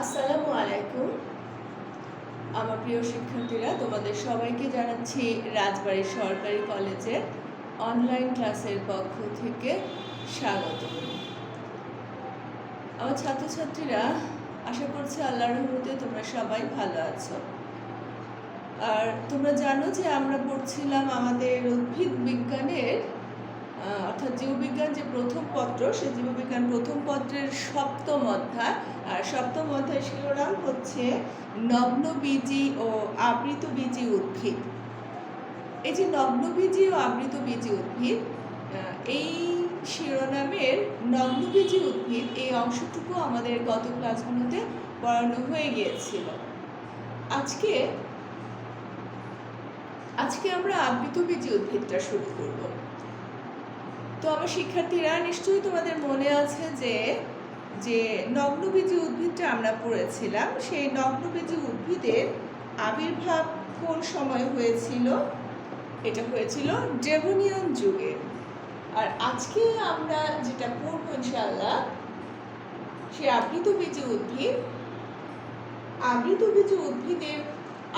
আসসালামু আলাইকুম। আমার প্রিয় শিক্ষার্থীরা, তোমাদের সবাইকে জানাচ্ছি রাজবাড়ী সরকারি কলেজের অনলাইন ক্লাসের পক্ষ থেকে স্বাগত। আমার ছাত্রছাত্রীরা, আশা করছি আল্লাহর রহমতে তোমরা সবাই ভালো আছো। আর তোমরা জানো যে আমরা পড়ছিলাম আমাদের উদ্ভিদ বিজ্ঞানের অর্থাৎ জীববিজ্ঞান যে প্রথম পত্র, সেই জীববিজ্ঞান প্রথম পত্রের সপ্তম অধ্যায়। আর সপ্তম অধ্যায় শিরোনাম হচ্ছে নগ্নবীজি ও আবৃতবীজি উদ্ভিদ। এই যে নগ্নবীজি ও আবৃতবীজি উদ্ভিদ, এই শিরোনামের নগ্নবীজি উদ্ভিদ এই অংশটুকু আমাদের গত ক্লাসগুলোতে পড়ানো হয়ে গিয়েছিল। আজকে আমরা আবৃতবীজি উদ্ভিদটা শুরু করব। তো আমার শিক্ষার্থীরা, নিশ্চয়ই তোমাদের মনে আছে যে নগ্নবীজি উদ্ভিদটা আমরা পড়েছিলাম। সেই নগ্নবীজি উদ্ভিদের আবির্ভাব কোন সময় হয়েছিল? এটা হয়েছিল ডেভোনিয়ান যুগে। আর আজকে আমরা যেটা পড়ব ইনশাআল্লাহ, সেই আবৃতবীজি উদ্ভিদের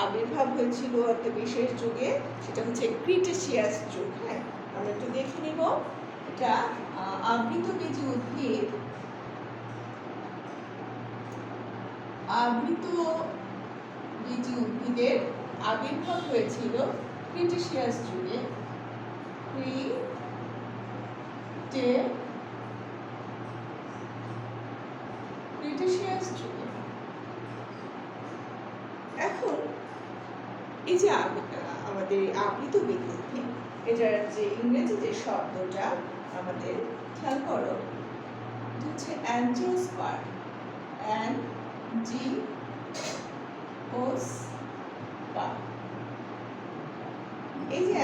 আবির্ভাব হয়েছিল একটা বিশেষ যুগে, সেটা হচ্ছে ক্রিটেসিয়াস যুগ। হ্যাঁ, আমরা একটু দেখে নিব। এটা আবৃতবীজি উদ্ভিদের আবির্ভাব হয়েছিল ক্রিটেসিয়াস যুগে। ক্রিটেসিয়াস যুগে। এখন এই যে আমাদের আবৃতবীজি উদ্ভিদ, এটার যে ইংরেজি যে শব্দটা আমাদের খেয়াল করো, হচ্ছে অ্যাঞ্জিওস্পার্ম। এই যে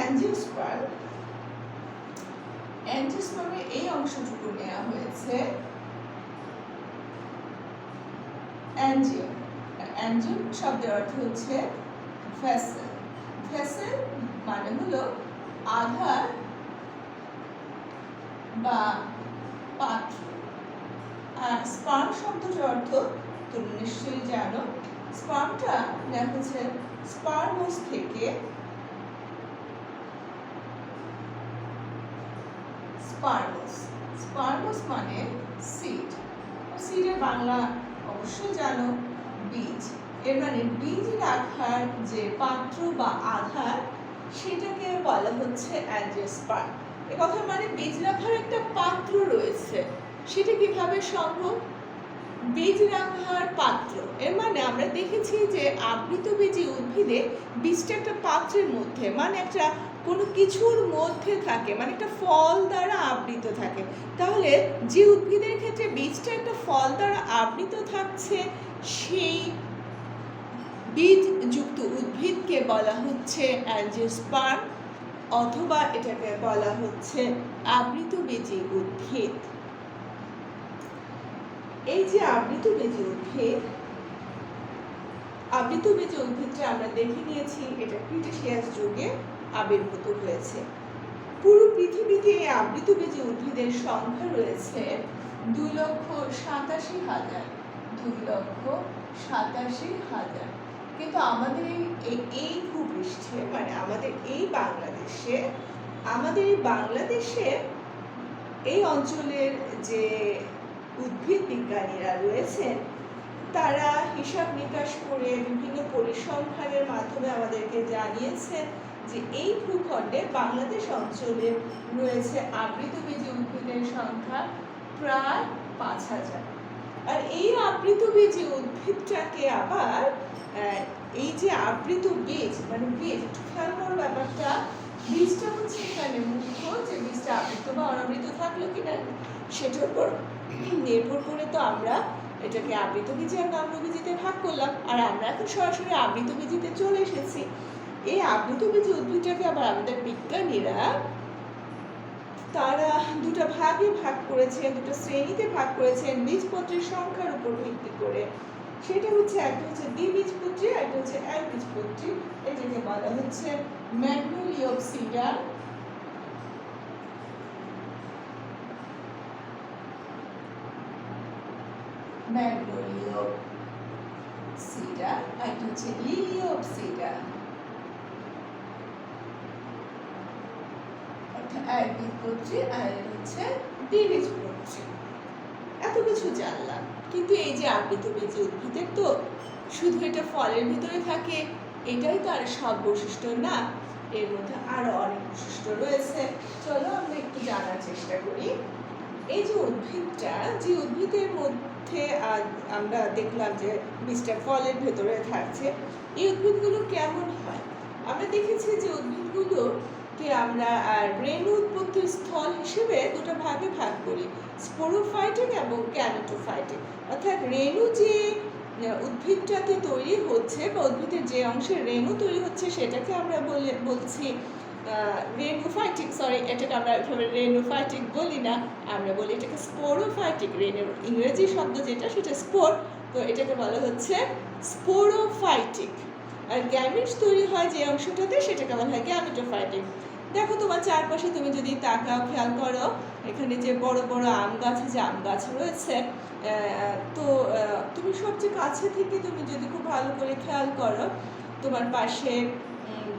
অ্যাঞ্জিওস্পার্মের এই অংশটুকু নেওয়া হয়েছে অ্যাঞ্জিওম শব্দের অর্থ হচ্ছে ভেসেল। ভেসেল মানে হলো আধার বা পাত্র। আর স্পার্ম শব্দটার অর্থ তুমি নিশ্চয়ই জানো। স্পার্মটা নেওয়া হচ্ছে স্পার্মোস থেকে। স্পার্মোস মানে সিড। সিডের বাংলা অবশ্যই জানো, বীজ। এর মানে বীজ রাখার যে পাত্র বা আধার, সেটাকে বলা হচ্ছে অ্যাঞ্জিওস্পার্ম। এ কথা মানে বীজ রাখার একটা পাত্র রয়েছে। সেটা কিভাবে সম্ভব? বীজ রাখার পাত্র, এর মানে আমরা দেখেছি যে আবৃতবীজি উদ্ভিদে বীজটা একটা পাত্রের মধ্যে, মানে একটা কোনো কিছুর মধ্যে থাকে, মানে একটা ফল দ্বারা আবৃত থাকে। তাহলে যে উদ্ভিদের ক্ষেত্রে বীজটা একটা ফল দ্বারা আবৃত থাকছে, সেই বীজযুক্ত উদ্ভিদকে বলা হচ্ছে অ্যাঞ্জিওস্পার্ম, অথবা এটাকে বলা হচ্ছে আবৃতবীজি উদ্ভিদ। এই যে আবৃতবীজি উদ্ভিদটা আমরা দেখে নিয়েছি, এটা ক্রিটেসিয়াস যুগে আবির্ভূত হয়েছে। পুরো পৃথিবীতে এই আবৃতবীজি উদ্ভিদের সংখ্যা রয়েছে 2,87,000। কিন্তু আমাদের এই ভূপৃষ্ঠে, মানে আমাদের এই বাংলাদেশে এই অঞ্চলের যে উদ্ভিদ বিজ্ঞানীরা রয়েছেন, তারা হিসাব নিকাশ করে বিভিন্ন পরিসংখ্যানের মাধ্যমে আমাদেরকে জানিয়েছেন যে এই ভূখণ্ডে বাংলাদেশ অঞ্চলে রয়েছে আবৃতবীজি উদ্ভিদের সংখ্যা প্রায় 5,000। আর এই আবৃতবীজি উদ্ভিদটাকে আবার এই যে আবৃত বীজ, মানে বীজ, একটু খেয়াল করো ব্যাপারটা, বীজটা হচ্ছে এখানে মুখ্য, যে বীজটা আবৃত বা অনাবৃত থাকলো কিনা সেটার উপর নির্ভর করে তো আমরা এটাকে আবৃতবীজি আর নগ্নবীজিতে ভাগ করলাম। আর আমরা এখন সরাসরি আবৃতবীজিতে চলে এসেছি। এই আবৃতবীজি উদ্ভিদটাকে আবার আমাদের বিজ্ঞানীরা তারা দুটো শ্রেণীতে ভাগ করেছেন বীজপত্রের সংখ্যার উপর ভিত্তি করে। সেটা হচ্ছে, একটা হচ্ছে দ্বিবীজপত্রী, একটা হচ্ছে একবীজপত্রী। এটাকে বলা হচ্ছে ম্যাগনোলিওপসিডা, সিডা, আর এটা হচ্ছে লিলিওপসিডা। অর্থাৎ একবীজপত্রী আর এটা হচ্ছে দ্বিবীজপত্রী। এত কিছু জানলাম, কিন্তু এই যে আবৃতবীজী উদ্ভিদের তো শুধু এটা ফলের ভিতরে থাকে এটাই তো আর সব বৈশিষ্ট্য না, এর মধ্যে আরো অনেক বৈশিষ্ট্য রয়েছে। চলো আমরা একটু জানার চেষ্টা করি। এই যে উদ্ভিদটা, যে উদ্ভিদের মধ্যে আমরা দেখলাম যে বীজটা ফলের ভেতরে থাকছে, এই উদ্ভিদগুলো কেমন হয়? আমরা দেখেছি যে উদ্ভিদগুলোকে আমরা রেণু উৎপত্তির স্থল হিসেবে দুটো ভাগে ভাগ করি, স্পোরোফাইটিক এবং গ্যামেটোফাইটিক। অর্থাৎ রেণু যে উদ্ভিদটাতে তৈরি হচ্ছে বা উদ্ভিদের যে অংশের রেণু তৈরি হচ্ছে সেটাকে আমরা বলছি রেনুফাইটিক। সরি, এটাকে আমরা রেনুফাইটিক বলি না, আমরা বলি এটাকে স্পোরোফাইটিক। রেনুর ইংরেজি শব্দ যেটা সেটা স্পোর, তো এটাকে বলা হচ্ছে স্পোরোফাইটিক। আর গ্যামেটস তৈরি হয় যে অংশটাতে সেটাকে বলা হয় গ্যামেটোফাইটিক। দেখো তোমার চারপাশে তুমি যদি তাকাও, খেয়াল করো, এখানে যে বড় বড় আম গাছ, যে আম গাছ রয়েছে, তো তুমি সবচেয়ে কাছে থেকে তুমি যদি খুব ভালো করে খেয়াল করো, তোমার পাশে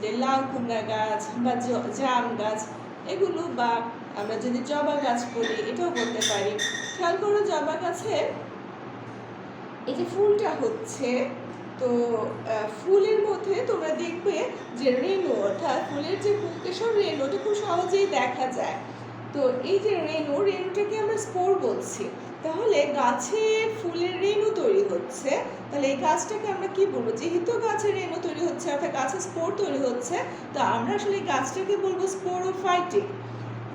যে লাউ কুমড়া গাছ বা জাম গাছ এগুলো, বা আমরা যদি জবা গাছ বলি এটাও বলতে পারি, খেয়াল করো জবা গাছের এই যে ফুলটা হচ্ছে, তো ফুলের মধ্যে তোমরা দেখবে যে রেণু, অর্থাৎ ফুলের যে পুংকেশর রেণু, ওটা খুব সহজেই দেখা যায়। তো এই যে রেণুটাকে আমরা স্পোর বলছি। তাহলে গাছের ফুলের রেণু তৈরি হচ্ছে, তাহলে এই গাছটাকে আমরা কি বলবো? যেহেতু গাছের রেণু তৈরি হচ্ছে অর্থাৎ গাছের স্পোর তৈরি হচ্ছে, তো আমরা আসলে এই গাছটাকে বলবো স্পোরোফাইটিক।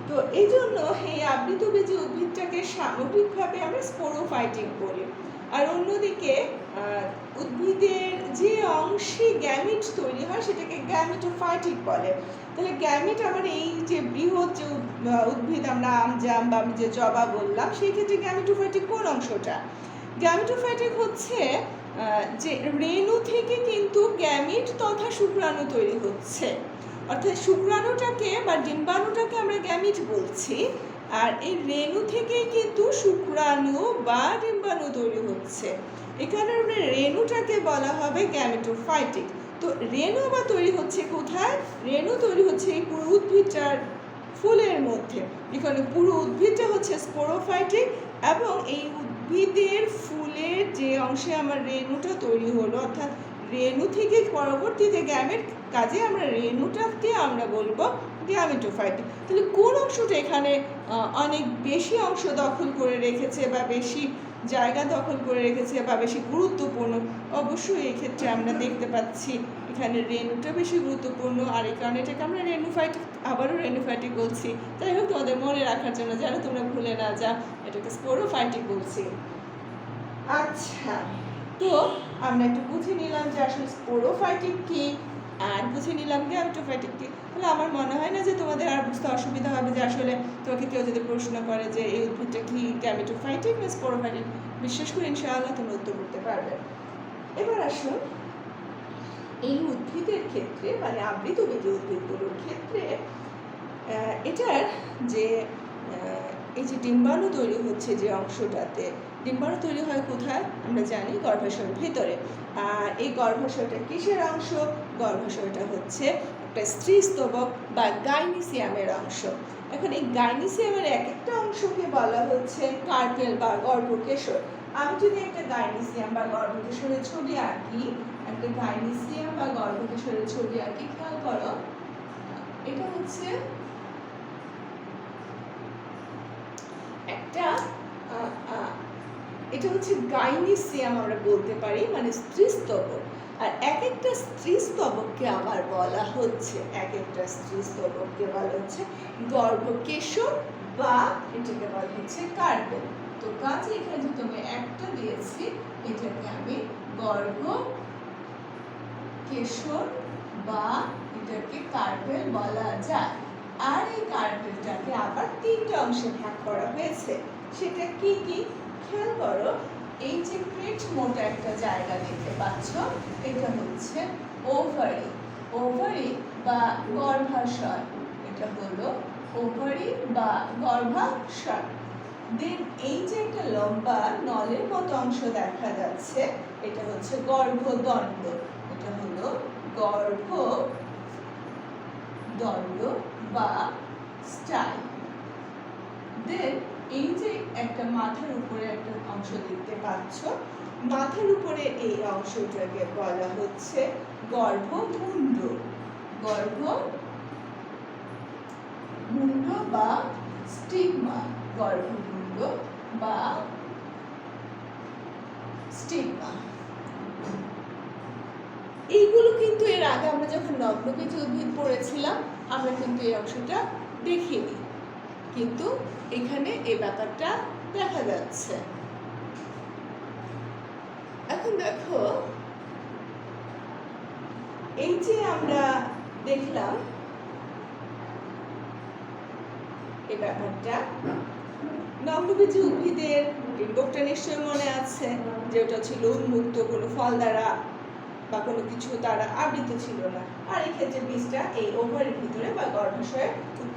তো এই জন্য এই আবৃতবীজী উদ্ভিদটাকে সামগ্রিকভাবে আমরা স্পোরোফাইটিক বলি। আর অন্যদিকে উদ্ভিদের যে অংশে গ্যামিট তৈরি হয় সেটাকে গ্যামেটোফাইটিক বলে। তাহলে গ্যামিট আমার এই যে বৃহৎ যে উদ্ভিদ, আমরা আম জাম বা আমি যে জবা বললাম, সেই ক্ষেত্রে গ্যামেটোফাইটিক কোন অংশটা? গ্যামেটোফাইটিক হচ্ছে যে রেণু থেকে কিন্তু গ্যামিট তথা শুক্রাণু তৈরি হচ্ছে, অর্থাৎ শুক্রাণুটাকে বা ডিম্বাণুটাকে আমরা গ্যামিট বলছি, আর এই রেণু থেকেই কিন্তু শুক্রাণু বা ডিম্বাণু তৈরি হচ্ছে। এখানে আমরা রেণুটাকে বলা হবে গ্যামেটোফাইটিক। তো রেণু আবার তৈরি হচ্ছে কোথায়? রেণু তৈরি হচ্ছে এই পুরো উদ্ভিদটার ফুলের মধ্যে। এখানে পুরো উদ্ভিদটা হচ্ছে স্পোরোফাইটিক, এবং এই উদ্ভিদের ফুলের যে অংশে আমার রেণুটা তৈরি হলো, অর্থাৎ রেণু থেকে পরবর্তীতে গ্যামেট, কাজে আমরা রেণুটাকে আমরা বলবো গ্যামেটোফাইটিক। তাহলে কোন অংশটা এখানে অনেক বেশি অংশ দখল করে রেখেছে বা বেশি জায়গা দখল করে রেখেছে বা বেশি গুরুত্বপূর্ণ? অবশ্যই এই ক্ষেত্রে আমরা দেখতে পাচ্ছি এখানে রেণুটা বেশি গুরুত্বপূর্ণ, আর এই কারণে এটাকে আমরা রেনুফাইটিক, আবারও রেনুফাইটিক বলছি। যাই হোক, তোমাদের মনে রাখার জন্য যেন তোমরা ভুলে না যাও, এটাকে স্পোরোফাইটিক বলছি। আচ্ছা, তো আমরা একটু বুঝে নিলাম যে আসলে স্পোরোফাইটিক কি, আর বুঝে নিলাম গ্যামেটোফাইটিক কি। তাহলে আমার মনে হয় না যে তোমাদের আর বুঝতে অসুবিধা হবে, যে আসলে তোমাকে কেউ যদি প্রশ্ন করে যে এই উদ্ভিদটা কি গ্যামেটোফাইটিক না স্পোরোফাইটিক, বিশ্বাস করি ইনশাআল্লাহ তুমি উত্তর করতে পারবে। এবার আসুন, এই উদ্ভিদের ক্ষেত্রে মানে আবৃতবীজী উদ্ভিদগুলোর ক্ষেত্রে এটার যে এই যে ডিম্বাণু তৈরি হচ্ছে যে অংশটাতে, ডিম্বাণু তৈরি হয় কোথায়? আমরা জানি গর্ভাশয়ের ভিতরে। আর এই গর্ভাশয়টা কিসের অংশ? গর্ভাশয়টা হচ্ছে একটা স্ত্রীস্তবক বা গাইনিসিয়ামের অংশ। এখন এই গাইনিসিয়ামের এক একটা অংশকে বলা হচ্ছে কার্পেল বা গর্ভকেশর। আমি যদি একটা গাইনিসিয়াম বা গর্ভকেশরের ছবি আঁকি, একটা গাইনিসিয়াম বা গর্ভকেশরের ছবি আঁকি, খেয়াল করো, এটা হচ্ছে একটা এটা হচ্ছে গাইনিসিয়াম আমরা বলতে পারি, মানে স্ত্রীস্তবক। আর এক একটা স্ত্রীস্তবককে আবার বলা হচ্ছে, এক একটা স্ত্রীস্তবককে বলা হচ্ছে গর্ভকেশর বা এটাকে বলা হচ্ছে কার্পেল। তো কাজে এখানে যে তুমি একটা দিয়েছি, এটাকে আমি গর্ভকেশর বা এটাকে কার্পেল বলা যায়। আর এই কার্পেলটাকে আবার তিনটা অংশে ভাগ করা হয়েছে। সেটা কি কি? খেয়াল করো, এই যে পেট মোটা একটা জায়গা দেখতে পাচ্ছ, এটা হচ্ছে ওভারি, ওভারি বা গর্ভাশয়। এটা হলো ওভারি বা গর্ভাশয়। দেন এই যে একটা লম্বা নলের মতো অংশ দেখা যাচ্ছে, এটা হচ্ছে গর্ভদণ্ড, এটা হলো গর্ভদণ্ড বা স্টাইল। দেন এই যে একটা মাথার উপরে একটা অংশ দেখতে পাচ্ছ, মাথার উপরে এই অংশটাকে বলা হচ্ছে গর্ভমুণ্ড, গর্ভমুণ্ড বা স্টিগমা, গর্ভমুণ্ড বা স্টিগমা। এইগুলো কিন্তু এর আগে আমরা যখন নগ্নবীজি উদ্ভিদ পড়েছিলাম আমরা কিন্তু এই অংশটা দেখিনি, কিন্তু এখানে এই ব্যাপারটা দেখা যাচ্ছে। এখন দেখো, এই যে আমরা দেখলাম এই ব্যাপারটা, নগ্নবীজি উদ্ভিদের ডিম্বকটা নিশ্চয় মনে আছে যে ওটা ছিল উন্মুক্ত, কোনো ফল দ্বারা বা কোনো কিছু দ্বারা আবৃত ছিল না। আর এই ক্ষেত্রে বীজটা এই ওভারের ভিতরে বা গর্ভাশয়ের,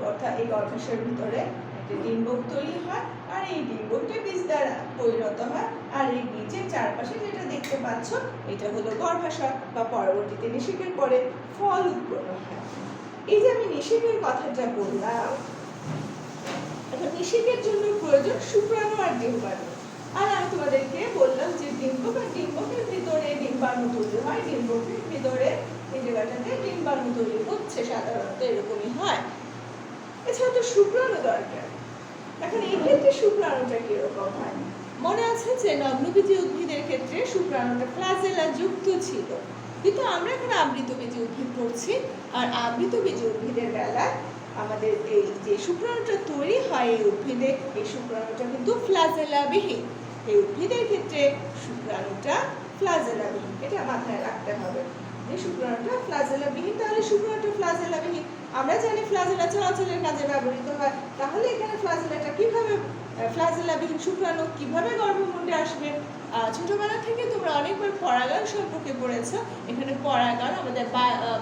অর্থাৎ এই গর্ভাশয়ের ভিতরে একটা ডিম্বক তৈরি হয়, আর এই ডিম্বকটা বীজ দ্বারা পরিণত হয়। আর এই বীজের চারপাশে যেটা দেখতে পাচ্ছ এটা হলো গর্ভাশয় বা পরবর্তীতে নিষেকের পরে ফল উৎপন্ন হয়। এই যে আমি নিষেকের কথাটা বললাম, এখন নিষেকের জন্য প্রয়োজন শুক্রাণু আর ডিম্বাণু। আর আমি তোমাদেরকে বললাম যে ডিম্বক আর ডিম্বকের ভিতরে ডিম্বাণু তৈরি হয়, ডিম্বকের ভিতরে এই জায়গাটাতে ডিম্বাণু তৈরি হচ্ছে, সাধারণত এরকমই হয়। এছাড়া তো শুক্রাণু দরকার। এখন এই ক্ষেত্রে শুক্রাণুটা কিরকম হয়? মনে আছে যে নগ্নবীজি উদ্ভিদের ক্ষেত্রে শুক্রাণুটা ফ্লাজেলা যুক্ত ছিল, কিন্তু আমরা এখন আবৃতবীজি উদ্ভিদ পড়ছি। আর আবৃতবীজি উদ্ভিদের বেলায় আমাদের এই যে শুক্রাণুটা তৈরি হয় এই উদ্ভিদে, এই শুক্রাণুটা কিন্তু ফ্লাজেলাবিহীন। এই উদ্ভিদের ক্ষেত্রে শুক্রাণুটা ফ্লাজেলাবিহীন, এটা মাথায় রাখতে হবে যে শুক্রাণুটা ফ্লাজেলাবিহীন। তাহলে শুক্রাণুটা ফ্লাজেলাবিহীন, আমরা জানি ফ্লাজেলা চলাচলের কাজে ব্যবহৃত হয়, তাহলে এখানে ফ্লাজেলাটা কিভাবে, ফ্লাজেলাবিহীন শুক্রাণু কিভাবে গর্ভমুণ্ডে আসবে? ছোটবেলা থেকে তোমরা অনেকবার পরাগায়ন সম্পর্কে পড়েছ। এখানে পরাগায়ন আমাদের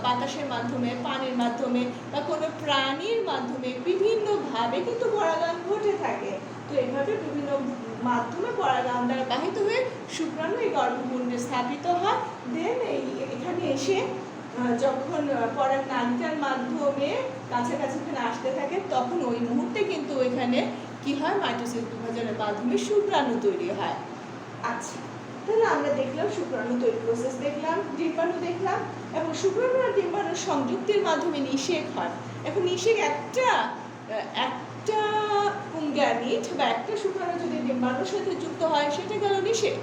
বাতাসের মাধ্যমে, পানির মাধ্যমে বা কোনো প্রাণীর মাধ্যমে বিভিন্নভাবে কিন্তু পরাগায়ন ঘটে থাকে। তো এইভাবে বিভিন্ন মাধ্যমে পরাগায়ন দ্বারা বাহিত হয়ে শুক্রাণু এই গর্ভমুণ্ডে স্থাপিত হয়। দেন এখানে এসে যখন পরাগ নালীটার মাধ্যমে কাছাকাছি এখানে আসতে থাকে, তখন ওই মুহূর্তে কিন্তু ওইখানে কি হয়, মাইটোসিস বিভাজনের মাধ্যমে শুক্রাণু তৈরি হয়। আচ্ছা, তাহলে আমরা দেখলাম শুক্রাণু তৈরি প্রসেস দেখলাম, ডিম্বাণু দেখলাম, এবং শুক্রাণু আর ডিম্বাণুর সংযুক্তির মাধ্যমে নিষেক হয়। এখন নিষেক একটা পুংগ্যামিট বা একটা শুক্রাণু যদি ডিম্বাণুর সাথে যুক্ত হয় সেটা গেল নিষেক।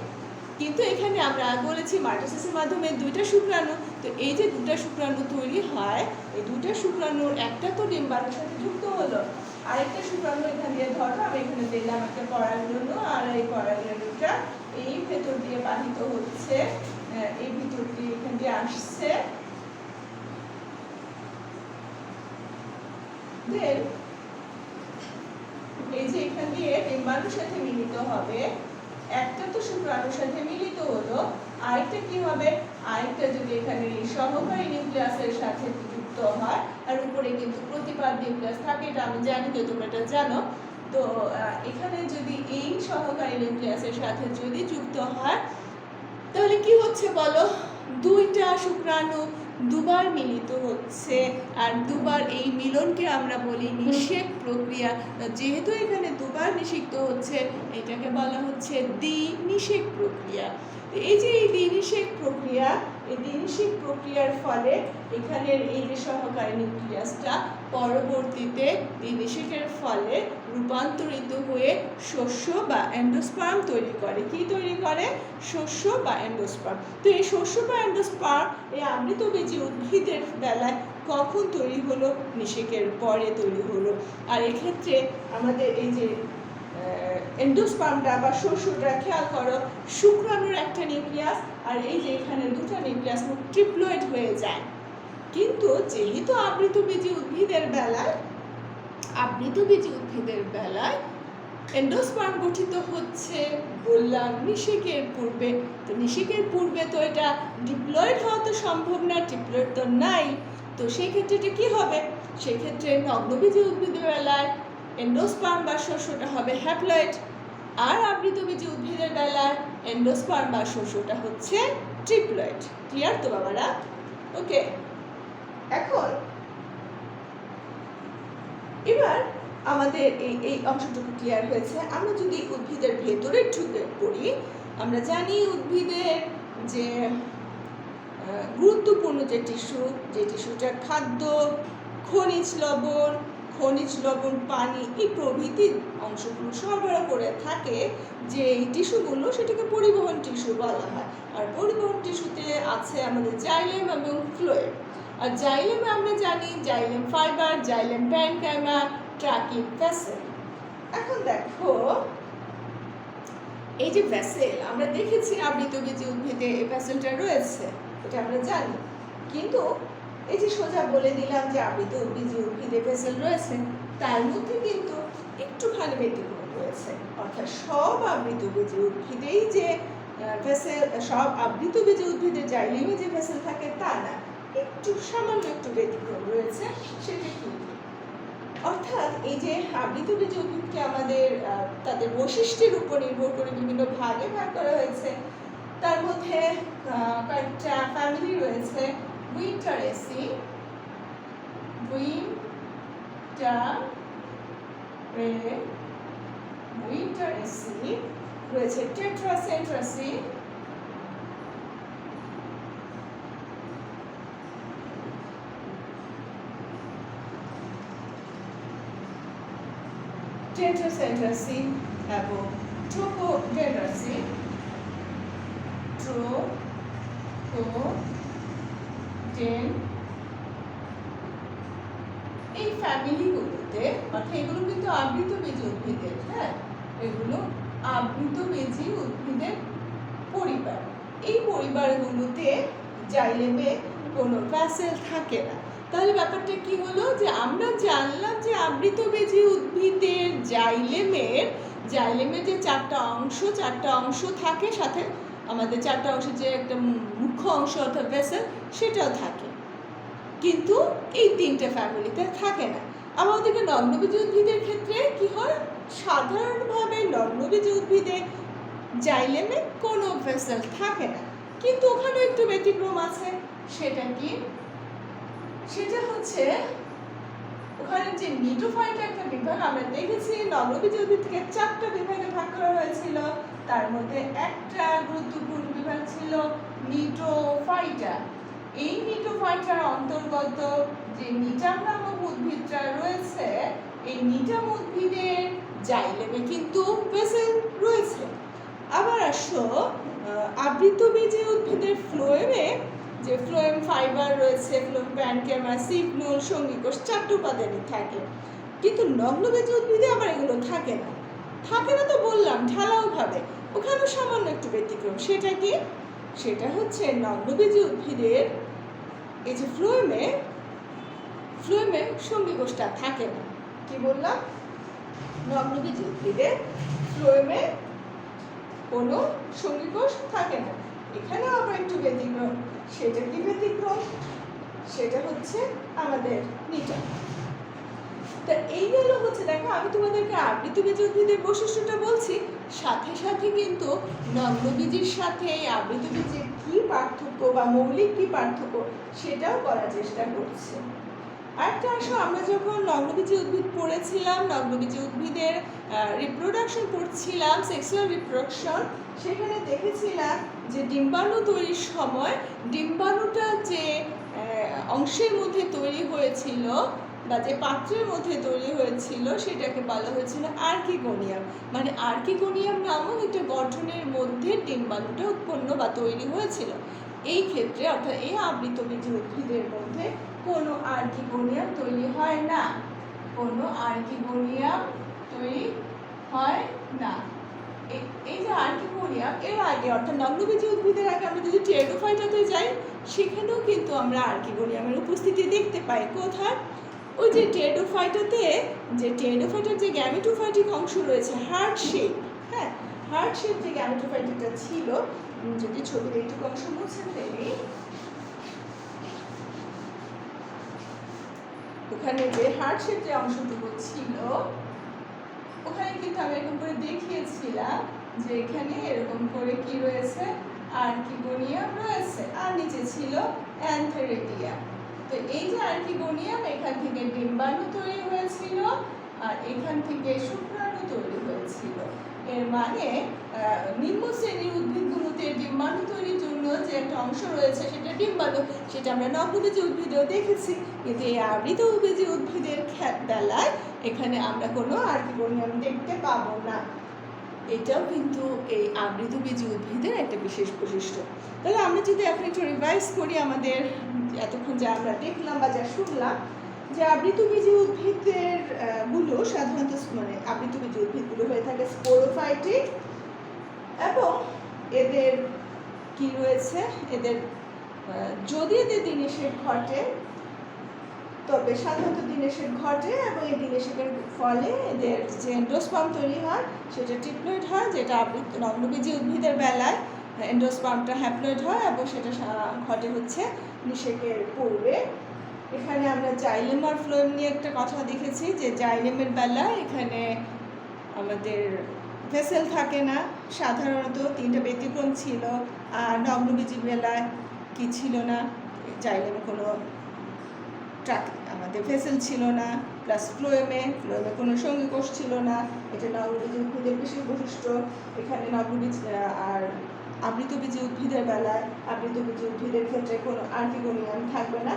কিন্তু এখানে আমরা বলেছি মাইটোসিসের মাধ্যমে দুইটা শুক্রাণু, তো এই যে দুটা শুক্রাণু তৈরি হয়, এই দুটা শুক্রাণুর একটা তো ডিম্বাণুর সাথে যুক্ত হলো, আরেকটা শুক্রাণু এখান দিয়ে ধরো আমি এখানে দিলাম একটা পরাগরেণু, আর এই পরাগরেণুটা এই ভেতর দিয়ে বাহিত হচ্ছে, এই ভিতর দিয়ে এখান দিয়ে আসছে। দেন এই যে এখান দিয়ে ডিম্বাণুর সাথে মিলিত হবে, একটা তো শুক্রাণুর সাথে মিলিত হলো, আরেকটা কি হবে, আরেকটা যদি এখানে এই সহকারী নিউক্লিয়াসের সাথে যুক্ত হয়, আর উপরে কিন্তু প্রতিপাদ নিউক্লিয়াস থাকে, এটা আমি জানি যে তোমরা এটা জানো। তো এখানে যদি এই সহকারী নিউক্লিয়াসের সাথে যদি যুক্ত হয় তাহলে কি হচ্ছে বলো, দুইটা শুক্রাণু দুবার মিলিত হচ্ছে, আর দুবার এই মিলনকে আমরা বলি নিষেক প্রক্রিয়া। যেহেতু এখানে দুবার নিষিক্ত হচ্ছে, এটাকে বলা হচ্ছে দ্বি-নিষেক প্রক্রিয়া। এই যে এই দ্বি-নিষেক প্রক্রিয়া, এই দ্বি-নিষেক প্রক্রিয়ার ফলে এখানের এই যে সহকারী নিউক্লিয়াসটা পরবর্তীতে দ্বি-নিষেকের ফলে রূপান্তরিত হয়ে শস্য বা এন্ডোস্পার্ম তৈরি করে। কি তৈরি করে? শস্য বা এন্ডোস্পার্ম। তো এই শস্য বা এন্ডোস্পার্ম এই আবৃতবীজি উদ্ভিদের বেলায় কখন তৈরি হলো? নিষেকের পরে তৈরি হলো। আর এক্ষেত্রে আমাদের এই যে এন্ডোস্পার্মটা বা শস্যটা খেয়াল করো, শুক্রাণুর একটা নিউক্লিয়াস, আর এই যে এখানে দুটো নিউক্লিয়াস ট্রিপ্লয়েড হয়ে যায়। কিন্তু যেহেতু আবৃতবীজি উদ্ভিদের বেলায় এন্ডোস্পার্ম গঠিত হচ্ছে বললাম নিষেকের পূর্বে, তো নিষেকের পূর্বে তো এটা ডিপ্লয়েড হওয়া তো সম্ভব না, ডিপ্লয়েড তো নাই। তো সেই ক্ষেত্রে এটা কি হবে? সেক্ষেত্রে নগ্নবীজি উদ্ভিদের বেলায় এন্ডোস্পার্ম বা শস্যটা হবে হ্যাপ্লয়েড। আর আবৃতবীজী উদ্ভিদের বেলায় এন্ডোস্পার্ম বা শস্যটা হচ্ছে ট্রিপ্লয়েড। ক্লিয়ার তো বাবারা? ওকে, এখন এবার আমাদের এই অংশটুকু ক্লিয়ার হয়েছে। আমরা যদি উদ্ভিদের ভেতরে ঢুকে পড়ি, আমরা জানি উদ্ভিদের যে গুরুত্বপূর্ণ যে টিস্যুটা খাদ্য, খনিজ লবণ, পানি এই প্রভৃতি অংশগুলো সরবরাহ করে থাকে, যে এই টিস্যুগুলো সেটাকে পরিবহন টিস্যু বলা হয়। আর পরিবহন টিস্যুতে আছে আমাদের জাইলেম এবং ফ্লোয়েম। আর জাইলেমে আমরা জানি xylem fibre, xylem parenchyma, trucking vessel. এখন দেখো এই যে ভেসেল আমরা দেখেছি আবৃতবীজী উদ্ভিদে এই ভেসেলটা রয়েছে, এটা আমরা জানি। কিন্তু এই যে সোজা বলে দিলাম যে আবৃতবীজী উদ্ভিদে ভেসেল রয়েছে, তার মধ্যে কিন্তু একটুখানি ব্যতিক্রম রয়েছে। অর্থাৎ সব আবৃতবীজী উদ্ভিদেই যে ভেসেল, সব আবৃতবীজী উদ্ভিদের জাইলেমে যে ভেসেল থাকে তা না, সামান্য একটু ব্যতিক্রম রয়েছে। সেটা কি? অর্থাৎ এই যে আবৃতবীজী উদ্ভিদকে আমাদের তাদের বৈশিষ্ট্যের উপর নির্ভর করে বিভিন্ন ভাগে ভাগ করা হয়েছে। তার মধ্যে কয়েকটা ফ্যামিলি রয়েছে। উইন্টারেসি, রয়েছে টেট্রাসেন্ট্রাসি, এবং ট্রোপোডেন্ড্রাসি, এই ফ্যামিলিগুলোতে, অর্থাৎ এগুলো কিন্তু আবৃতবীজী উদ্ভিদের, হ্যাঁ, এগুলো আবৃতবীজী উদ্ভিদের পরিবার। এই পরিবারগুলোতে জাইলেমে কোনো ভেসেল থাকে না। তাহলে ব্যাপারটা কি হলো, যে আমরা জানলাম যে আবৃতবীজী উদ্ভিদের জাইলেমের যে চারটা অংশ থাকে, সাথে আমাদের চারটা অংশের যে একটা মুখ্য অংশ অর্থাৎ ভেসেল সেটাও থাকে, কিন্তু এই তিনটে ফ্যামিলিতে থাকে না। আবার ওদিকে নগ্নবীজী উদ্ভিদের ক্ষেত্রে কি হয়, সাধারণভাবে নগ্নবীজী উদ্ভিদে জাইলেমে কোনো ভেসেল থাকে না, কিন্তু ওখানে একটু ব্যতিক্রম আছে। সেটা কি? সেটা হচ্ছে ওখানে যে নিটোফাইটা একটা বিভাগ আমরা দেখেছি, নগ্নবীজী উদ্ভিদকে চারটা বিভাগে ভাগ করা হয়েছিল। তার মধ্যে একটা গুরুত্বপূর্ণ বিভাগ ছিল নিটোফাইটা। এই নিটোফাইটার অন্তর্গত যে নিটাম নামক উদ্ভিদটা রয়েছে, এই নিটাম উদ্ভিদের জাইলেমে কিন্তু ভেসেল রয়েছে। আবার আসো আবৃতবীজী উদ্ভিদের ফ্লোয়েমে, যে ফ্লোয়েম ফাইবার রয়েছে, ফ্লোয়েম প্যারেনকাইমা, সিভ নূল, সঙ্গী কোষ, চারটি উপাদানই থাকে। কিন্তু নগ্নবীজী উদ্ভিদে আবার এগুলো থাকে না তো বললাম ঢালাও ভাবে, ওখানে সামান্য একটু ব্যতিক্রম। সেটা কি? সেটা হচ্ছে নগ্নবীজী উদ্ভিদের এই যে ফ্লোয়েমে সঙ্গী কোষটা থাকে না। কি বললাম? নগ্নবীজী উদ্ভিদের ফ্লোয়েমে কোনো সঙ্গী কোষ থাকে না। এখানেও আবার একটু ব্যতিক্রম। সেটা কি ব্যতিক্রম? সেটা হচ্ছে আমাদের নিটাম। তা এই গেল হচ্ছে, দেখো আমি তোমাদেরকে আবৃতবীজী উদ্ভিদের বৈশিষ্ট্যটা বলছি, সাথে সাথে কিন্তু নগ্নবীজীর সাথে আবৃতবীজীর কি পার্থক্য বা মৌলিক কি পার্থক্য সেটাও করার চেষ্টা করছি। আরেকটা আসো, আমরা যখন নগ্নবীজী উদ্ভিদ পড়েছিলাম, নগ্নবীজী উদ্ভিদের রিপ্রোডাকশন পড়ছিলাম, সেক্সুয়াল রিপ্রোডাকশন, সেখানে দেখেছিলাম যে ডিম্বাণু তৈরির সময় ডিম্বাণুটা যে অংশের মধ্যে তৈরি হয়েছিল বা যে পাত্রের মধ্যে তৈরি হয়েছিল সেটাকে বলা হয়েছিল আর্কিগোনিয়াম। মানে আর্কিগোনিয়াম নামক একটা গঠনের মধ্যে ডিম্বাণুটা উৎপন্ন বা তৈরি হয়েছিল। এই ক্ষেত্রে অর্থাৎ এই আবৃতবীজী উদ্ভিদের মধ্যে কোনো আর্কিগোনিয়াম তৈরি হয় না, এই যে আর্কিগোনিয়াম এর আগে অর্থাৎ নগ্নবীজী উদ্ভিদের আগে আমরা যদি টেরিডোফাইটাতে যাই, সেখানেও কিন্তু আমরা আর্কিগোনিয়ামের উপস্থিতি দেখতে পাই। কোথায়? ওই যে টেরিডোফাইটাতে, যে টেরিডোফাইটার যে গ্যামেটোফাইটিক অংশ রয়েছে, হার্ট শেপ, হ্যাঁ, হার্ট শেপ যে গ্যামেটোফাইটাটা ছিল, যদি ছবির এইটুকু অংশ মুছে ফেলি, ওখানে যে হার্ট শেপ যে অংশটুকু ছিল, ওখানে কিন্তু আমি এরকম করে দেখিয়েছিলাম বলেছিলাম যে এখানে এরকম করে কি রয়েছে, আর্কিগোনিয়াম রয়েছে, আর নিচে ছিল অ্যান্থেরেডিয়াম। তো এই যে আর্কিগোনিয়াম, এখান থেকে ডিম্বাণু তৈরি হয়েছিল, আর এখান থেকে শুক্রাণু তৈরি হয়েছিল। এর মানে নিম্ন শ্রেণীর উদ্ভিদগুলোতে ডিম্বাণু তৈরির জন্য যে একটা অংশ রয়েছে সেটা ডিম্বাণু, সেটা আমরা নগ্নবীজী উদ্ভিদেও দেখেছি। কিন্তু এই আবৃতবীজী উদ্ভিদের বেলায় এখানে আমরা কোনো আর্কিগোনিয়াম দেখতে পাবো না। এটাও কিন্তু এই আবৃতবীজী উদ্ভিদের একটা বিশেষ বৈশিষ্ট্য। তাহলে আমরা যদি এখন একটু রিভাইজ করি আমাদের এতক্ষণ যা আমরা দেখলাম বা যা শুনলাম, যে আবৃতবীজী উদ্ভিদের গুলো সাধারণত মানে আবৃতবীজী উদ্ভিদগুলো হয়ে থাকে স্পোরোফাইটিক, এবং এদের কি রয়েছে, এদের যদি এদের দিনেশের ঘটে তবে সাধারণত দিনেশের ঘটে, এবং এই দিনেশের ফলে এদের যে এন্ডোস্পার্ম তৈরি হয় সেটা ট্রিপ্লয়েড হয়, যেটা নগ্নবীজী উদ্ভিদের বেলায় এন্ডোস্পার্মটা হ্যাপ্লয়েড হয়, এবং সেটা ঘটে হচ্ছে নিষেকের পূর্বে। এখানে আমরা জাইলেম আর ফ্লোয়েম নিয়ে একটা কথা দেখেছি, যে জাইলেমের বেলায় এখানে আমাদের ভেসেল থাকে না, সাধারণত 3টা ব্যতিক্রম ছিল। আর নগ্নবীজী বেলায় কি ছিল না, জাইলেমে কোনো আমাদের ভেসেল ছিল না, প্লাস ফ্লোয়েমে কোনো সঙ্গী কোষ ছিল না। এটা নগ্নবীজী উদ্ভিদের বিশেষ বৈশিষ্ট্য। এখানে নগ্নবীজ আর আবৃতবীজী উদ্ভিদের বেলায় আবৃতবীজী উদ্ভিদের ক্ষেত্রে কোনো আর্কিগোনিয়াম থাকবে না।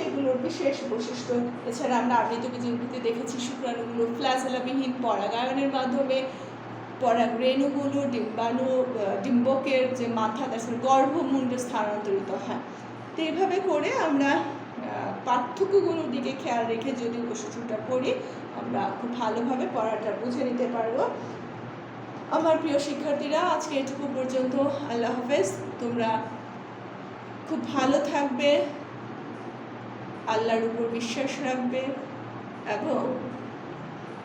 এগুলোর বিশেষ বৈশিষ্ট্য। এছাড়া আমরা আবৃতবীজী উদ্ভিদে দেখেছি শুক্রাণুগুলো ফ্ল্যাজেলাবিহীন পরাগায়নের মাধ্যমে পরাগরেণুগুলো ডিম্বকের যে মাথা, তার গর্ভমুণ্ডে স্থানান্তরিত হয়। তো এইভাবে করে আমরা পার্থক্যগুলোর দিকে খেয়াল রেখে যদি প্রশ্নটা পড়ি, আমরা খুব ভালোভাবে পড়াটা বুঝে নিতে পারবো। আমার প্রিয় শিক্ষার্থীরা, আজকে এটুকু পর্যন্ত। আল্লাহ হাফেজ। তোমরা খুব ভালো থাকবে, আল্লাহর উপর বিশ্বাস রাখবে, এবং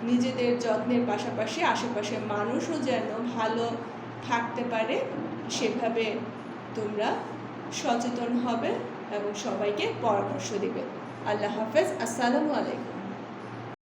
নিজেদের যত্নের পাশাপাশি আশেপাশের মানুষও যেন ভালো থাকতে পারে সেভাবে তোমরা সচেতন হবে এবং সবাইকে পরামর্শ দিবে। আল্লাহ হাফেজ। আসসালামু আলাইকুম।